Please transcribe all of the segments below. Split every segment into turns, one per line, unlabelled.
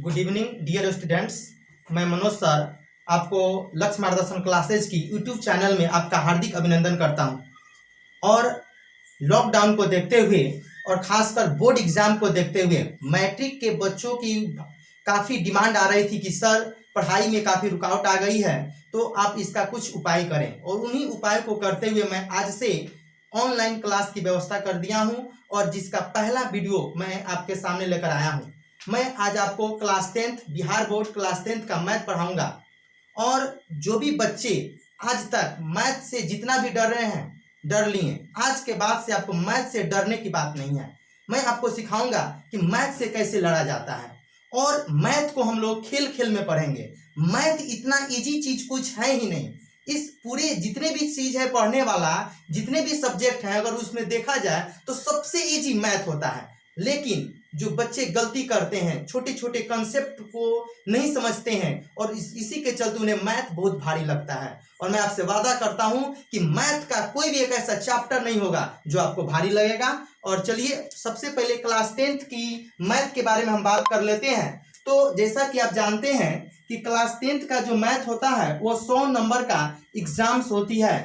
Good evening dear students. मैं Manoj sir आपको लक्ष्य मार्गदर्शन क्लासेज की यूट्यूब चैनल में आपका हार्दिक अभिनंदन करता हूं। और लॉकडाउन को देखते हुए और खासकर बोर्ड एग्जाम को देखते हुए मैट्रिक के बच्चों की काफ़ी डिमांड आ रही थी कि सर पढ़ाई में काफ़ी रुकावट आ गई है, तो आप इसका कुछ उपाय करें। और उन्हीं उपाय को करते हुए मैं आज से ऑनलाइन क्लास की व्यवस्था कर दिया हूं और जिसका पहला वीडियो मैं आपके सामने लेकर आया हूं। मैं आज आपको class 10th Bihar board class 10th का मैथ पढ़ाऊंगा। और जो भी बच्चे आज तक मैथ से जितना भी डर रहे हैं डर लिए, आज के बाद से आपको मैथ से डरने की बात नहीं है। मैं आपको सिखाऊंगा कि मैथ से कैसे लड़ा जाता है। और मैथ को हम लोग खेल खेल में पढ़ेंगे। मैथ इतना इजी चीज कुछ है ही नहीं। इस पूरे जितने भी चीज है पढ़ने वाला, जितने भी सब्जेक्ट हैं, अगर उसमें देखा जाए तो सबसे इजी मैथ होता है। लेकिन जो बच्चे गलती करते हैं, छोटे छोटे कंसेप्ट को नहीं समझते हैं और इसी के चलते उन्हें मैथ बहुत भारी लगता है। और मैं आपसे वादा करता हूं कि मैथ का कोई भी एक ऐसा चैप्टर नहीं होगा जो आपको भारी लगेगा। और चलिए सबसे पहले क्लास 10th की मैथ के बारे में हम बात कर लेते हैं। तो जैसा कि आप जानते हैं कि क्लास 10th का जो मैथ होता है वो 100 नंबर का एग्जाम्स होती है,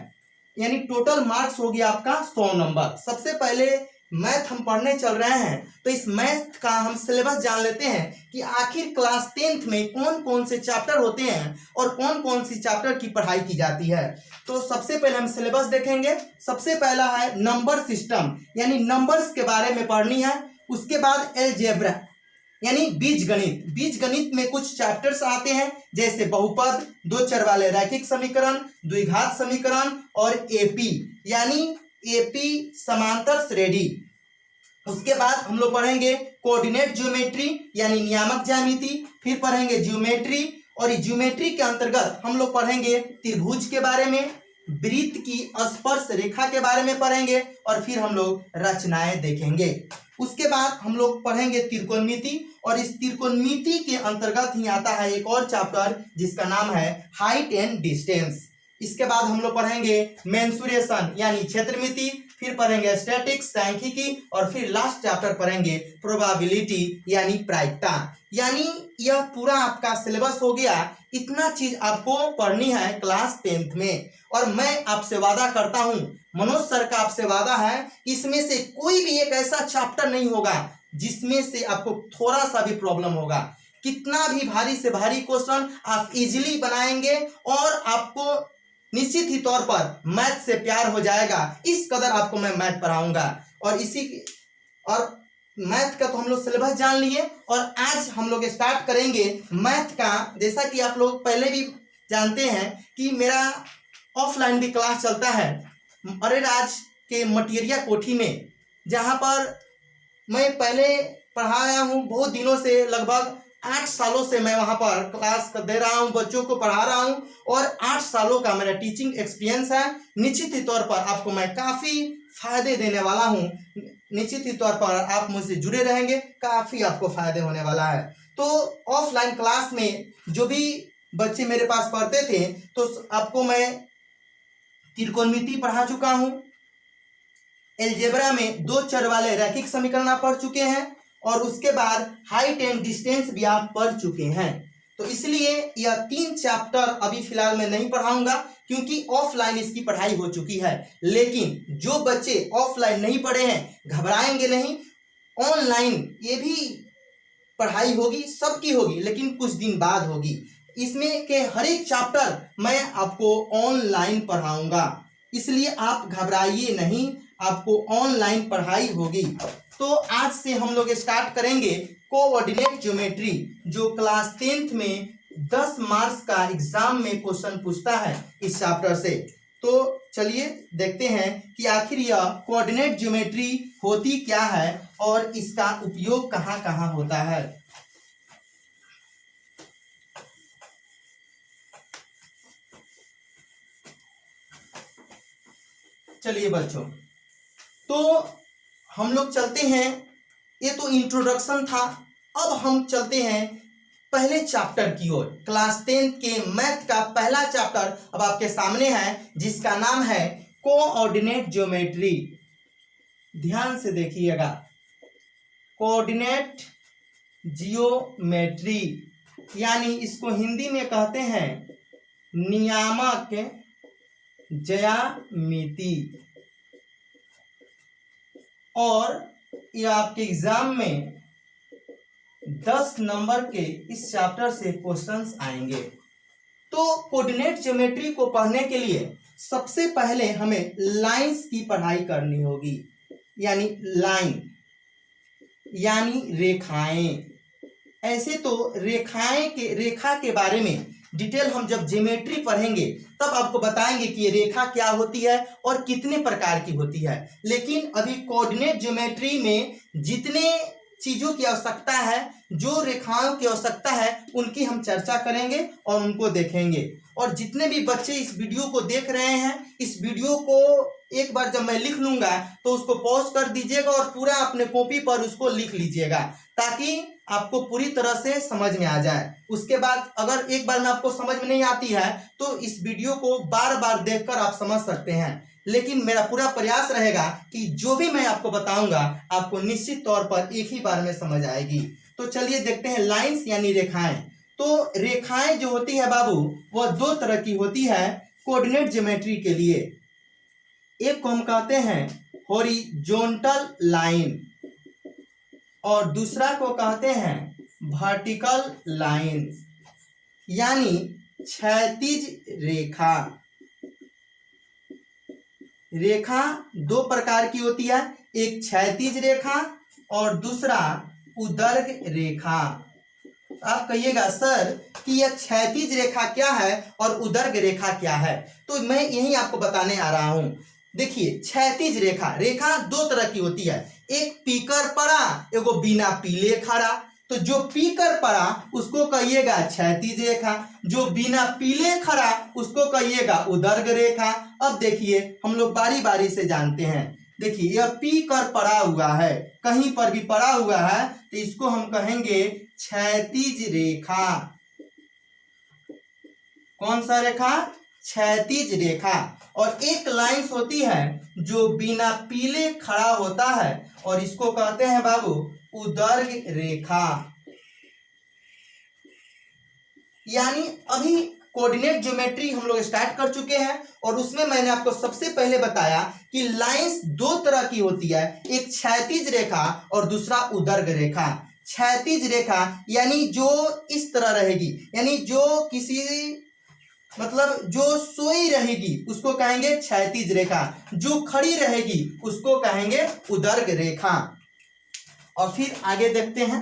यानी टोटल मार्क्स हो गया आपका 100 नंबर। सबसे पहले मैथ हम पढ़ने चल रहे हैं तो इस मैथ का हम सिलेबस जान लेते हैं कि आखिर क्लास 10th में कौन कौन से चैप्टर होते हैं और कौन कौन सी चैप्टर की पढ़ाई की जाती है। तो सबसे पहले हम सिलेबस देखेंगे। सबसे पहला है नंबर सिस्टम, यानी नंबर्स के बारे में पढ़नी है। उसके बाद अलजेब्रा यानी बीजगणित। बीजगणित में कुछ चैप्टर्स आते हैं जैसे बहुपद, दो चर वाले रैखिक समीकरण, द्विघात समीकरण और एपी यानी एपी समांतर श्रेणी। उसके बाद हम लोग पढ़ेंगे कोऑर्डिनेट ज्योमेट्री यानी नियामक ज्यामिति। फिर पढ़ेंगे ज्योमेट्री और इस ज्योमेट्री के अंतर्गत हम लोग पढ़ेंगे त्रिभुज के बारे में, वृत्त की स्पर्श रेखा के बारे में पढ़ेंगे और फिर हम लोग रचनाएं देखेंगे। उसके बाद हम लोग पढ़ेंगे त्रिकोणमिति और इस त्रिकोणमिति के अंतर्गत ही आता है एक और चैप्टर जिसका नाम है हाइट एंड डिस्टेंस। इसके बाद हम लोग पढ़ेंगे मेंसुरेशन यानी क्षेत्रमिति, फिर पढ़ेंगे स्टैटिक्स सांख्यिकी और फिर लास्ट चैप्टर पढ़ेंगे प्रोबेबिलिटी यानी प्रायिकता। यानी यह पूरा आपका सिलेबस हो गया। इतना चीज आपको पढ़नी है क्लास 10th में। और मैं आपसे वादा करता हूं, मनोज सर का आपसे वादा है, इसमें से कोई भी एक ऐसा चैप्टर नहीं होगा जिसमें से आपको थोड़ा सा भी प्रॉब्लम होगा। कितना भी भारी से भारी क्वेश्चन आप इजीली बनाएंगे और आपको निश्चित ही तौर पर मैथ से प्यार हो जाएगा। इस कदर आपको मैं मैथ पढ़ाऊंगा। और मैथ का तो हम लोग सिलेबस जान लिए और आज हम लोग स्टार्ट करेंगे मैथ का। जैसा कि आप लोग पहले भी जानते हैं कि मेरा ऑफलाइन भी क्लास चलता है अरेराज के मटियरिया कोठी में, जहां पर मैं पहले पढ़ाया हूं बहुत दिनों से, लगभग 8 सालों से मैं वहां पर क्लास दे रहा हूं, बच्चों को पढ़ा रहा हूं और 8 सालों का मेरा टीचिंग एक्सपीरियंस है। निश्चित ही तौर पर आपको मैं काफ़ी फायदे देने वाला हूं। निश्चित ही तौर पर आप मुझसे जुड़े रहेंगे, काफ़ी आपको फायदे होने वाला है। तो ऑफलाइन क्लास में जो भी बच्चे मेरे पास पढ़ते थे तो आपको मैं त्रिकोणमिति पढ़ा चुका हूँ, अलजेब्रा में दो चर वाले रैखिक समीकरण आप पढ़ चुके हैं और उसके बाद हाइट एंड डिस्टेंस भी आप पढ़ चुके हैं। तो इसलिए यह 3 चैप्टर अभी फिलहाल मैं नहीं पढ़ाऊंगा क्योंकि ऑफलाइन इसकी पढ़ाई हो चुकी है। लेकिन जो बच्चे ऑफलाइन नहीं पढ़े हैं घबराएंगे नहीं, ऑनलाइन ये भी पढ़ाई होगी, सबकी होगी, लेकिन कुछ दिन बाद होगी। इसमें के हर एक चैप्टर मैं आपको ऑनलाइन पढ़ाऊंगा, इसलिए आप घबराइए नहीं, आपको ऑनलाइन पढ़ाई होगी। तो आज से हम लोग स्टार्ट करेंगे कोऑर्डिनेट ज्योमेट्री, जो क्लास 10th में 10 मार्क्स का एग्जाम में क्वेश्चन पूछता है इस चैप्टर से। तो चलिए देखते हैं कि आखिर यह कोऑर्डिनेट ज्योमेट्री होती क्या है और इसका उपयोग कहाँ कहाँ होता है। चलिए बच्चों, तो हम लोग चलते हैं, ये तो इंट्रोडक्शन था। अब हम चलते हैं पहले चैप्टर की ओर। क्लास 10 के मैथ का पहला चैप्टर अब आपके सामने है जिसका नाम है कोऑर्डिनेट ज्योमेट्री। ध्यान से देखिएगा, कोऑर्डिनेट जियोमेट्री, यानी इसको हिंदी में कहते हैं नियामक ज्यामिति। और ये आपके एग्जाम में 10 नंबर के इस चैप्टर से क्वेश्चंस आएंगे। तो कोऑर्डिनेट ज्योमेट्री को पढ़ने के लिए सबसे पहले हमें लाइंस की पढ़ाई करनी होगी, यानी लाइन यानी रेखाएं। ऐसे तो रेखा के बारे में डिटेल हम जब ज्योमेट्री पढ़ेंगे तब आपको बताएंगे कि ये रेखा क्या होती है और कितने प्रकार की होती है। लेकिन अभी कोऑर्डिनेट ज्योमेट्री में जितने चीजों की आवश्यकता है, जो रेखाओं की आवश्यकता है, उनकी हम चर्चा करेंगे और उनको देखेंगे। और जितने भी बच्चे इस वीडियो को देख रहे हैं, इस वीडियो को एक बार जब मैं लिख लूंगा तो उसको पॉज कर दीजिएगा और पूरा अपने कॉपी पर उसको लिख लीजिएगा, ताकि आपको पूरी तरह से समझ में आ जाए। उसके बाद अगर एक बार में आपको समझ में नहीं आती है तो इस वीडियो को बार बार देखकर आप समझ सकते हैं। लेकिन मेरा पूरा प्रयास रहेगा कि जो भी मैं आपको बताऊंगा आपको निश्चित तौर पर एक ही बार में समझ आएगी। तो चलिए देखते हैं लाइंस यानी रेखाएं। तो रेखाएं जो होती है बाबू, वह 2 तरह की होती है कोऑर्डिनेट ज्योमेट्री के लिए। एक को हम कहते हैं हॉरिजॉन्टल लाइन और दूसरा को कहते हैं वर्टिकल लाइन, यानी क्षैतिज रेखा। रेखा 2 प्रकार की होती है, एक क्षैतिज रेखा और दूसरा उदर्ग रेखा। आप कहिएगा सर कि यह क्षैतिज रेखा क्या है और उदर्ग रेखा क्या है, तो मैं यही आपको बताने आ रहा हूं। देखिए, क्षैतिज रेखा 2 तरह की होती है, एक पीकर पड़ा, एगो बिना पीले खड़ा। तो जो पीकर पड़ा उसको कहिएगा क्षैतिज रेखा, जो बिना पीले खड़ा उसको कहिएगा उदर्ग रेखा। अब देखिए हम लोग बारी बारी से जानते हैं। देखिए यह पी कर पड़ा हुआ है, कहीं पर भी पड़ा हुआ है तो इसको हम कहेंगे क्षैतिज रेखा। कौन सा रेखा? क्षैतिज रेखा। और एक लाइन होती है जो बिना पीले खड़ा होता है और इसको कहते हैं बाबू उदर्ग रेखा। यानी अभी कोऑर्डिनेट ज्योमेट्री हम लोग स्टार्ट कर चुके हैं और उसमें मैंने आपको सबसे पहले बताया कि लाइंस 2 तरह की होती है, एक क्षैतिज रेखा और दूसरा उदर्ग रेखा। क्षैतिज रेखा यानी जो इस तरह रहेगी, यानी जो किसी मतलब जो सोई रहेगी उसको कहेंगे क्षैतिज रेखा, जो खड़ी रहेगी उसको कहेंगे उदर्ग रेखा। और फिर आगे देखते हैं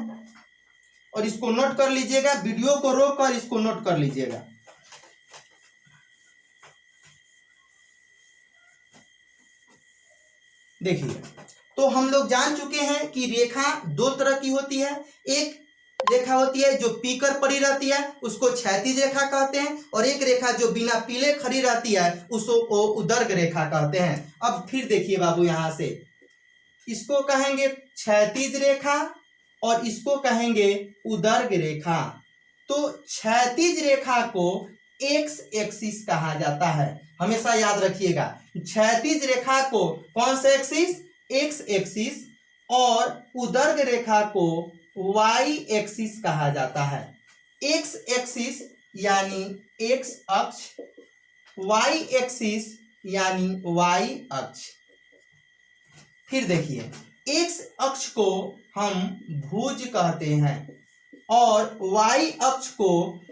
और इसको नोट कर लीजिएगा, वीडियो को रोक कर इसको नोट कर लीजिएगा। देखिए, तो हम लोग जान चुके हैं कि रेखा 2 तरह की होती है। एक रेखा होती है जो पीकर पड़ी रहती है, उसको क्षैतिज रेखा कहते हैं, और एक रेखा जो बिना पीले खड़ी रहती है उसको उदर्ग रेखा कहते हैं। अब फिर देखिए बाबू, यहां से इसको कहेंगे क्षैतिज रेखा और इसको कहेंगे उदर्ग रेखा। तो क्षैतिज रेखा को एक्स एक्सिस कहा जाता है, हमेशा याद रखिएगा। क्षैतिज रेखा को कौन सा एक्सिस? X axis. और उदर्ग रेखा को वाई एक्सिस कहा जाता है। एक्स एक्सिस यानी एक्स अक्ष, वाई एक्सिस यानी वाई अक्ष। फिर देखिए, एक्स अक्ष को हम भुज कहते हैं और वाई अक्ष को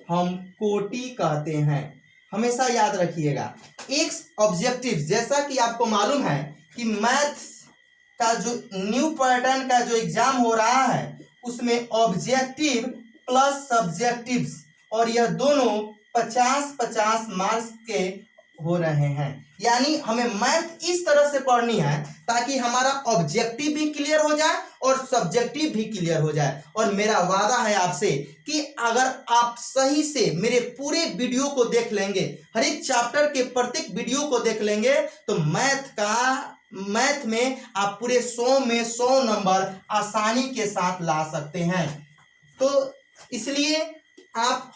हम कोटि कहते हैं, हमेशा याद रखिएगा। एक्स ऑब्जेक्टिव, जैसा कि आपको मालूम है कि मैथ्स का जो न्यू पैटर्न का जो एग्जाम हो रहा है उसमें ऑब्जेक्टिव प्लस सब्जेक्टिव्स, और यह दोनों 50-50 मार्क्स के हो रहे हैं। यानी हमें मैथ इस तरह से पढ़नी है ताकि हमारा ऑब्जेक्टिव भी क्लियर हो जाए और सब्जेक्टिव भी क्लियर हो जाए। और मेरा वादा है आपसे कि अगर आप सही से मेरे पूरे वीडियो को देख लेंगे, हर एक चैप्टर के प्रत्येक वीडियो को देख लेंगे, तो मैथ में आप पूरे 100 में 100 नंबर आसानी के साथ ला सकते हैं। तो इसलिए आप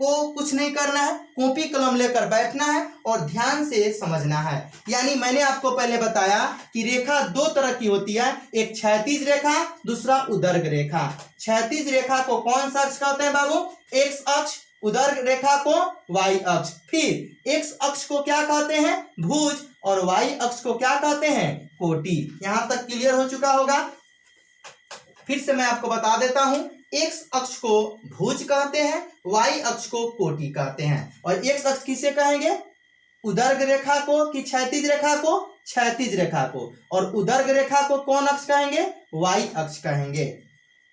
को कुछ नहीं करना है, कॉपी कलम लेकर बैठना है और ध्यान से समझना है। यानी मैंने आपको पहले बताया कि रेखा दो तरह की होती है, एक क्षैतिज रेखा, दूसरा उदर्ग रेखा। क्षैतिज रेखा को कौन सा अक्ष कहते हैं बाबू? एक्स अक्ष। उदर्ग रेखा को वाई अक्ष। फिर एक्स अक्ष को क्या कहते हैं? भुज। और वाई अक्ष को क्या कहते हैं? कोटि। यहां तक क्लियर हो चुका होगा। फिर से मैं आपको बता देता हूं, एक्स अक्ष को भुज कहते हैं, वाई अक्ष को कोटि कहते हैं। और एक्स अक्ष किसे कहेंगे? उदर्ग रेखा को कि क्षैतिज रेखा को? क्षैतिज रेखा को। और उदर्ग रेखा को कौन अक्ष कहेंगे? वाई अक्ष कहेंगे।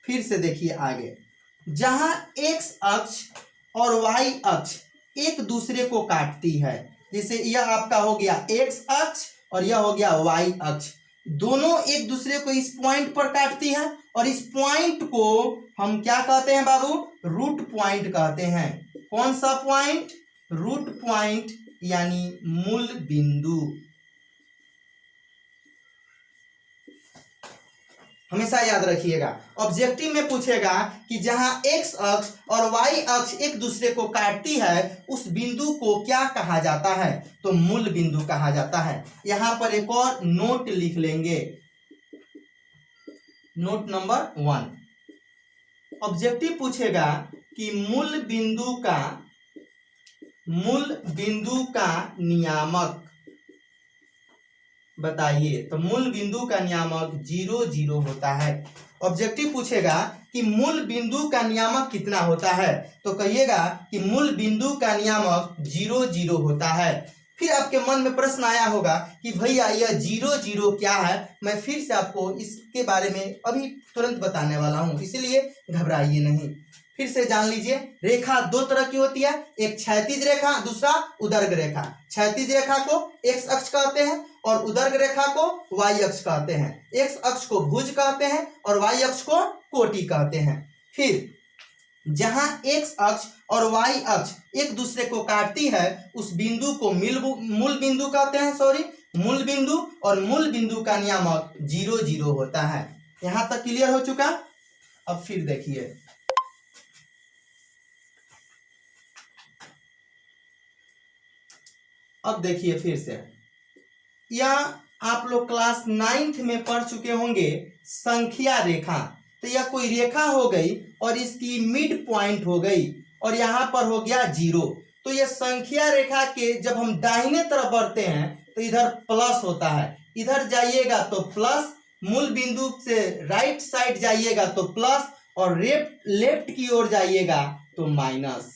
फिर से देखिए आगे, जहां एक्स अक्ष और वाई अक्ष एक दूसरे को काटती है, जैसे यह आपका हो गया एक्स अक्ष और यह हो गया वाई अक्ष, दोनों एक दूसरे को इस पॉइंट पर काटती है और इस पॉइंट को हम क्या कहते हैं बाबू? रूट पॉइंट कहते हैं। कौन सा पॉइंट? रूट पॉइंट, यानी मूल बिंदु। हमेशा याद रखिएगा, ऑब्जेक्टिव में पूछेगा कि जहां एक्स अक्ष और वाई अक्ष एक दूसरे को काटती है, उस बिंदु को क्या कहा जाता है? तो मूल बिंदु कहा जाता है। यहां पर एक और नोट लिख लेंगे, नोट नंबर 1। ऑब्जेक्टिव पूछेगा कि मूल बिंदु का नियामक बताइए। तो मूल बिंदु का नियामक 0 0 होता है। ऑब्जेक्टिव पूछेगा कि मूल बिंदु का नियामक कितना होता है, तो कहिएगा कि मूल बिंदु का नियामक 0 0 होता है। फिर आपके मन में प्रश्न आया होगा कि भैया यह 0 0 क्या है? मैं फिर से आपको इसके बारे में अभी तुरंत बताने वाला हूं, इसलिए घबराइए नहीं। फिर से जान लीजिए, रेखा दो तरह की होती है, एक क्षैतिज रेखा, दूसरा उदर्ग रेखा। क्षैतिज रेखा को एक्स अक्ष कहते हैं और उदर्ग रेखा को वाई अक्ष कहते हैं। एक्स अक्ष को भुज कहते हैं और वाई अक्ष को कोटि कहते हैं। फिर जहां एक्स अक्ष और वाई अक्ष एक दूसरे को काटती है, उस बिंदु को मूल बिंदु कहते हैं, मूल बिंदु। और मूल बिंदु का नियामक 0 0 होता है। यहां तक क्लियर हो चुका? अब फिर देखिए, अब देखिए फिर से, या आप लोग क्लास 9th में पढ़ चुके होंगे संख्या रेखा। तो यह कोई रेखा हो गई और इसकी मिड पॉइंट हो गई और यहां पर हो गया 0। तो यह संख्या रेखा के जब हम दाहिने तरफ बढ़ते हैं तो इधर प्लस होता है, इधर जाइएगा तो प्लस, मूल बिंदु से राइट साइड जाइएगा तो प्लस और लेफ्ट की ओर जाइएगा तो माइनस।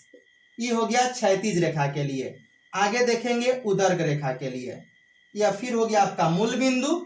ये हो गया क्षैतिज रेखा के लिए। आगे देखेंगे उदर्ग रेखा के लिए, या फिर हो गया आपका मूल बिंदु।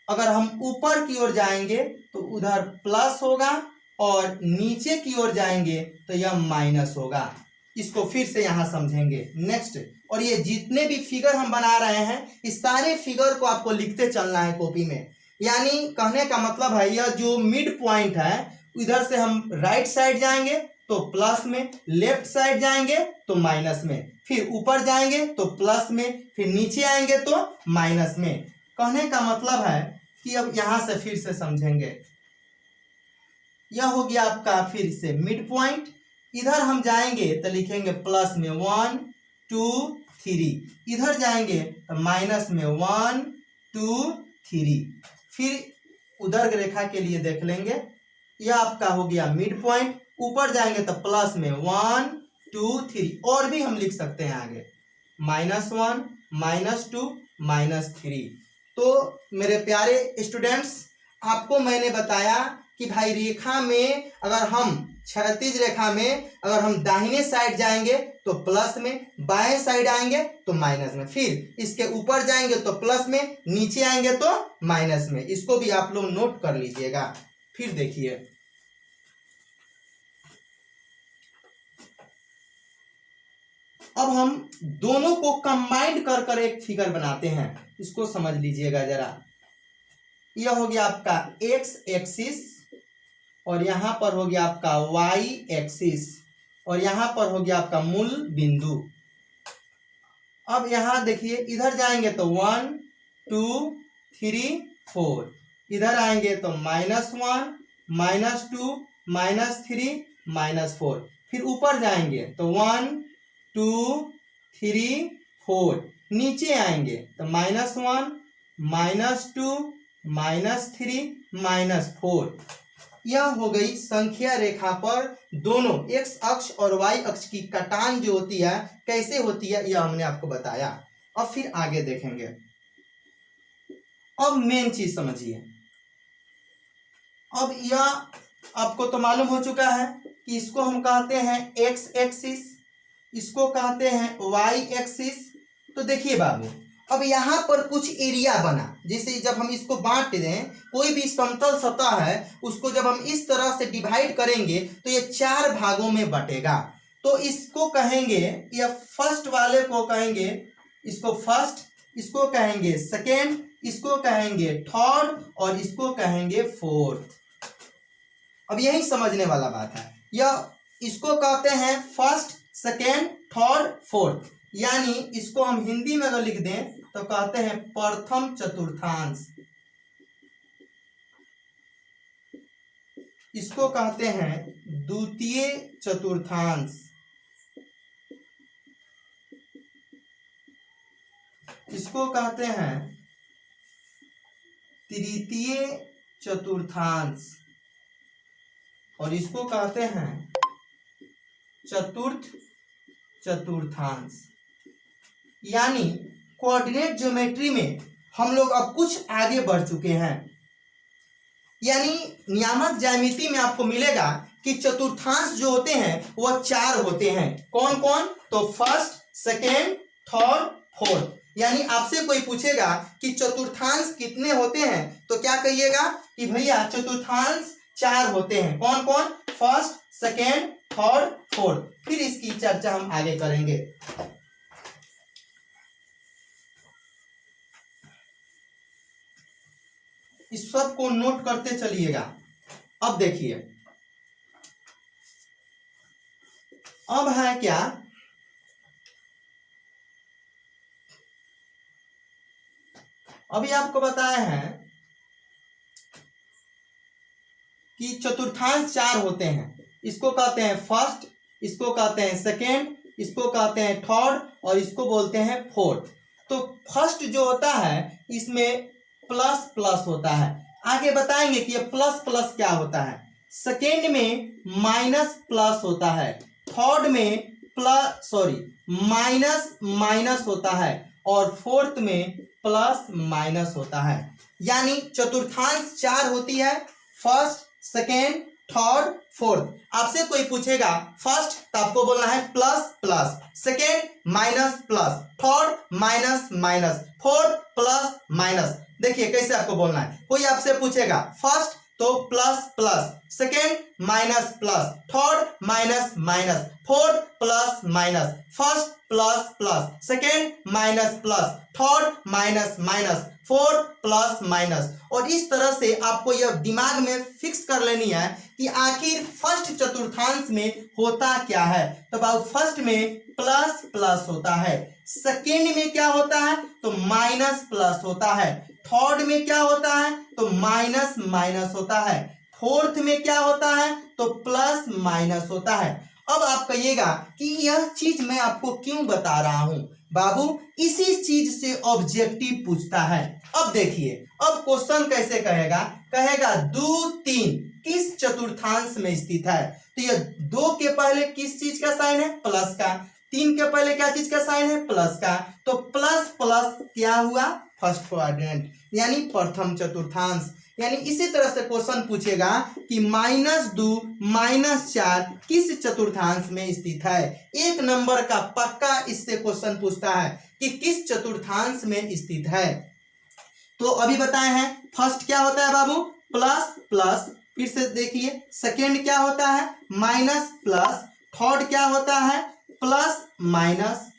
अगर हम ऊपर की ओर जाएंगे तो उधर प्लस होगा और नीचे की ओर जाएंगे तो यह माइनस होगा। इसको फिर से यहां समझेंगे नेक्स्ट। और ये जितने भी फिगर हम बना रहे हैं, इस सारे फिगर को आपको लिखते चलना है कॉपी में। यानी कहने का मतलब है, यह जो मिड पॉइंट है, इधर से हम राइट साइड जाएंगे तो प्लस में, लेफ्ट साइड जाएंगे तो माइनस में, फिर ऊपर जाएंगे तो प्लस में, फिर नीचे आएंगे तो माइनस में। कहने का मतलब है कि अब यहां से फिर से समझेंगे, यह हो गया आपका फिर से मिड पॉइंट। इधर हम जाएंगे तो लिखेंगे प्लस में 1 2 3, इधर जाएंगे तो माइनस में 1 2 3। फिर उदर्ग रेखा के लिए देख लेंगे, यह आपका हो गया मिड पॉइंट। ऊपर जाएंगे तो प्लस में 1 2 3, और भी हम लिख सकते हैं आगे -1 -2 -3। तो मेरे प्यारे स्टूडेंट्स, आपको मैंने बताया कि भाई रेखा में अगर हम क्षैतिज रेखा में अगर हम दाहिने साइड जाएंगे तो प्लस में, बाएं साइड आएंगे तो माइनस में, फिर इसके ऊपर जाएंगे तो प्लस में, नीचे आएंगे तो माइनस में। इसको भी आप लोग नोट कर लीजिएगा। फिर देखिए, अब हम दोनों को कंबाइंड कर कर एक फिगर बनाते हैं, इसको समझ लीजिएगा जरा। यह हो गया आपका एक्स एक्सिस और यहां पर हो गया आपका वाई एक्सिस और यहां पर हो गया आपका मूल बिंदु। अब यहां देखिए, इधर जाएंगे तो 1 2 3 4, इधर आएंगे तो -1 -2 -3 -4। फिर ऊपर जाएंगे तो 1 2 3 4, नीचे आएंगे तो -1 -2 -3 -4। यह हो गई संख्या रेखा पर दोनों x अक्ष और y अक्ष की कटान जो होती है कैसे होती है, यह हमने आपको बताया। अब फिर आगे देखेंगे। अब मेन चीज समझिए। अब यह आपको तो मालूम हो चुका है कि इसको हम कहते हैं x एक्सिस, इसको कहते हैं y एक्सिस। तो देखिए बाबू, अब यहाँ पर कुछ एरिया बना, जैसे जब हम इसको बांट दें, कोई भी समतल सतह है उसको जब हम इस तरह से डिवाइड करेंगे तो ये 4 भागों में बटेगा। तो इसको कहेंगे, या फर्स्ट वाले को कहेंगे, इसको फर्स्ट, इसको कहेंगे सेकेंड, इसको कहेंगे थर्ड और इसको कहेंगे फोर्थ। अब यही समझने वाला बात है। यह इसको कहते हैं फर्स्ट सेकेंड थर्ड फोर्थ, यानी इसको हम हिंदी में अगर लिख दें तो कहते हैं प्रथम चतुर्थांश, इसको कहते हैं द्वितीय चतुर्थांश, इसको कहते हैं तृतीय चतुर्थांश और इसको कहते हैं चतुर्थ चतुर्थांश। यानी कोऑर्डिनेट ज्योमेट्री में हम लोग अब कुछ आगे बढ़ चुके हैं। यानी नियामक ज्यामिति में आपको मिलेगा कि चतुर्थांश जो होते हैं वह 4 होते हैं। कौन कौन? तो फर्स्ट सेकेंड थर्ड फोर्थ। यानी आपसे कोई पूछेगा कि चतुर्थांश कितने होते हैं तो क्या कहिएगा कि भैया चतुर्थांश 4 होते हैं। कौन कौन? First second third fourth. फिर इसकी चर्चा हम आगे करेंगे। इस सब को नोट करते चलिएगा। अब देखिए, अब है क्या, अभी आपको बताया है कि चतुर्थांश 4 होते हैं। इसको कहते हैं फर्स्ट, इसको कहते हैं सेकेंड, इसको कहते हैं थर्ड और इसको बोलते हैं फोर्थ। तो फर्स्ट जो होता है इसमें प्लस प्लस होता है। आगे बताएंगे कि ये प्लस प्लस क्या होता है। सेकेंड में माइनस प्लस होता है, थर्ड में माइनस माइनस होता है और फोर्थ में प्लस माइनस होता है। यानी चतुर्थांश 4 होती है, फर्स्ट सेकेंड थर्ड फोर्थ। आपसे कोई पूछेगा फर्स्ट तो आपको बोलना है plus plus, second minus plus, third minus minus, fourth plus minus. देखिए कैसे आपको बोलना है। कोई आपसे पूछेगा फर्स्ट तो plus plus, second minus plus, third minus minus, fourth plus minus, first plus plus, second minus plus, third minus minus, fourth plus minus. और इस तरह से आपको यह दिमाग में फिक्स कर लेनी है कि आखिर फर्स्ट चतुर्थांश में होता क्या है। तो बाबू फर्स्ट में प्लस प्लस होता है, सेकेंड में क्या होता है तो माइनस प्लस होता है, थर्ड में क्या होता है तो माइनस माइनस होता है, फोर्थ में क्या होता है तो प्लस माइनस होता है। अब आप कहिएगा कि यह चीज मैं आपको क्यों बता रहा हूं बाबू, इसी चीज से ऑब्जेक्टिव पूछता है। अब देखिए, अब क्वेश्चन कैसे कहेगा, कहेगा 2 3 किस चतुर्थांश में स्थित है। तो यह 2 के पहले किस चीज का साइन है, प्लस का, 3 के पहले क्या चीज का साइन है, प्लस का। तो प्लस प्लस क्या हुआ, फर्स्ट क्वाड्रेंट यानी प्रथम चतुर्थांश। यानी इसी तरह से क्वेश्चन पूछेगा कि -2 -4 किस चतुर्थांश में स्थित है। 1 नंबर का पक्का इससे क्वेश्चन पूछता है कि किस चतुर्थांश में स्थित है। तो अभी बताए हैं फर्स्ट क्या होता है बाबू, प्लस प्लस। फिर से देखिए, सेकेंड क्या होता है माइनस प्लस, थर्ड क्या होता है प्लस माइनस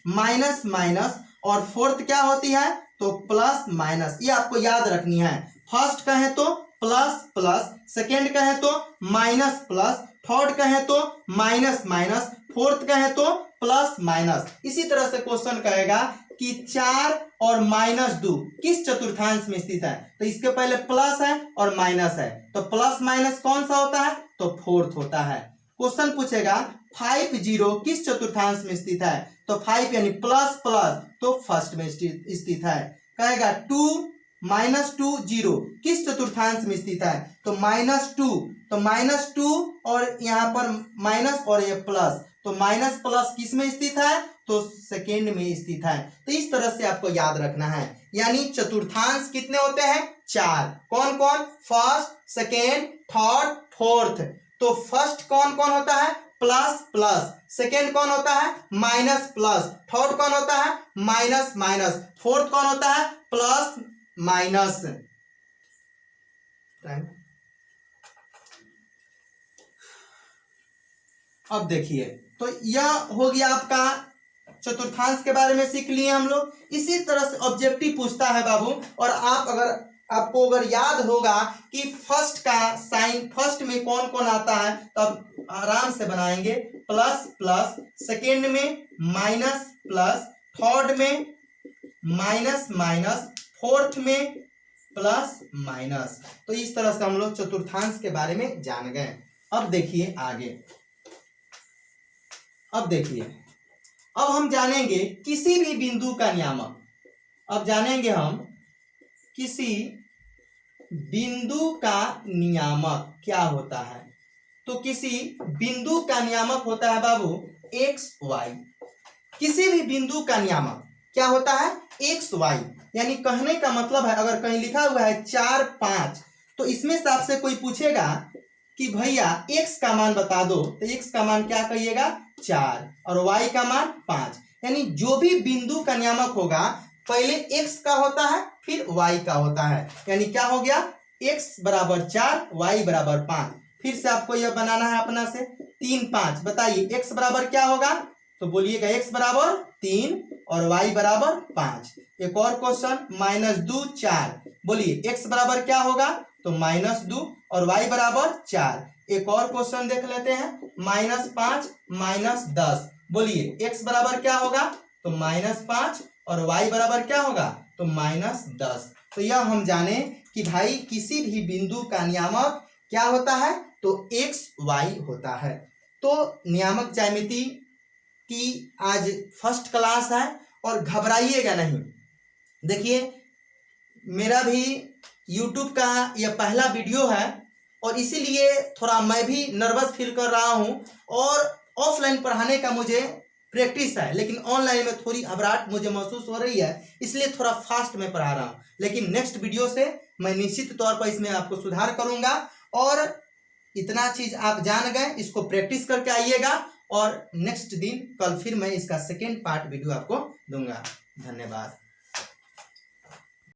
माइनस माइनस, और फोर्थ क्या होती है तो प्लस माइनस। ये आपको याद रखनी है। फर्स्ट कहें तो प्लस प्लस, सेकेंड कहें तो माइनस प्लस, थर्ड कहें तो माइनस माइनस, फोर्थ कहें तो प्लस माइनस। इसी तरह से क्वेश्चन कहेगा कि 4 और -2 किस चतुर्थांश में स्थित है। तो इसके पहले प्लस है और माइनस है, तो प्लस माइनस कौन सा होता है तो फोर्थ होता है। क्वेश्चन पूछेगा 5 0 किस चतुर्थांश में स्थित है, तो 5 यानी प्लस प्लस तो फर्स्ट में स्थित है। कहेगा 2 -2 0 किस चतुर्थांश में स्थित है, तो -2, तो -2 और यहाँ पर माइनस और ये प्लस, तो माइनस प्लस किस में स्थित है, तो सेकेंड में स्थित है। तो इस तरह से आपको याद रखना है। यानी चतुर्थांश कितने होते हैं, 4। कौन कौन, फर्स्ट, सेकेंड, थर्ड, फोर्थ। तो फर्स्ट कौन कौन होता है, प्लस प्लस, सेकेंड कौन होता है, माइनस प्लस, थर्ड कौन होता है, माइनस माइनस, फोर्थ कौन होता है, प्लस माइनस। अब देखिए, तो यह हो गया आपका चतुर्थांश के बारे में सीख लिए हम लोग। इसी तरह से ऑब्जेक्टिव पूछता है बाबू, और आपको अगर याद होगा कि फर्स्ट का साइन फर्स्ट में कौन कौन आता है, तब आराम से बनाएंगे। प्लस प्लस, सेकेंड में माइनस प्लस, थर्ड में माइनस माइनस, फोर्थ में प्लस माइनस। तो इस तरह से हम लोग चतुर्थांश के बारे में जान गए। अब देखिए आगे, अब देखिए, अब हम जानेंगे किसी भी बिंदु का नियामक। अब जानेंगे हम किसी बिंदु का नियामक क्या होता है। तो किसी बिंदु का नियामक होता है बाबू एक्स वाई। किसी भी बिंदु का नियामक क्या होता है, एक्स वाई। यानी कहने का मतलब है, अगर कहीं लिखा हुआ है 4 5, तो इसमें से आपसे कोई पूछेगा कि भैया x का मान बता दो, तो x का मान क्या कहिएगा, 4, और y का मान 5। यानी जो भी बिंदु का नियामक होगा पहले x का होता है फिर y का होता है। यानी क्या हो गया, x बराबर 4, y बराबर 5। फिर से आपको यह बनाना है अपना से 3 5। बताइए x बराबर क्या होगा, तो बोलिएगा x बराबर 3 और y बराबर 5। एक और क्वेश्चन, -2 4। बोलिए x बराबर क्या होगा, तो -2 और y बराबर 4। एक और क्वेश्चन देख लेते हैं, -5 -10। बोलिए x बराबर क्या होगा, तो -5 और y बराबर क्या होगा, तो -10। तो यह हम जाने कि भाई किसी भी बिंदु का नियामक क्या होता है, तो x y होता है। तो नियामक ज्यामिति की आज फर्स्ट क्लास है, और घबराइएगा नहीं। देखिए, मेरा भी YouTube का यह पहला वीडियो है, और इसीलिए थोड़ा मैं भी नर्वस फील कर रहा हूँ, और ऑफलाइन पढ़ाने का मुझे प्रैक्टिस है, लेकिन ऑनलाइन में थोड़ी घबराहट मुझे महसूस हो रही है, इसलिए थोड़ा फास्ट में पढ़ा रहा हूँ। लेकिन नेक्स्ट वीडियो से मैं निश्चित तौर पर इसमें आपको सुधार करूँगा, और इतना चीज़ आप जान गए, इसको प्रैक्टिस करके आइएगा, और नेक्स्ट दिन कल फिर मैं इसका सेकेंड पार्ट वीडियो आपको दूंगा। धन्यवाद।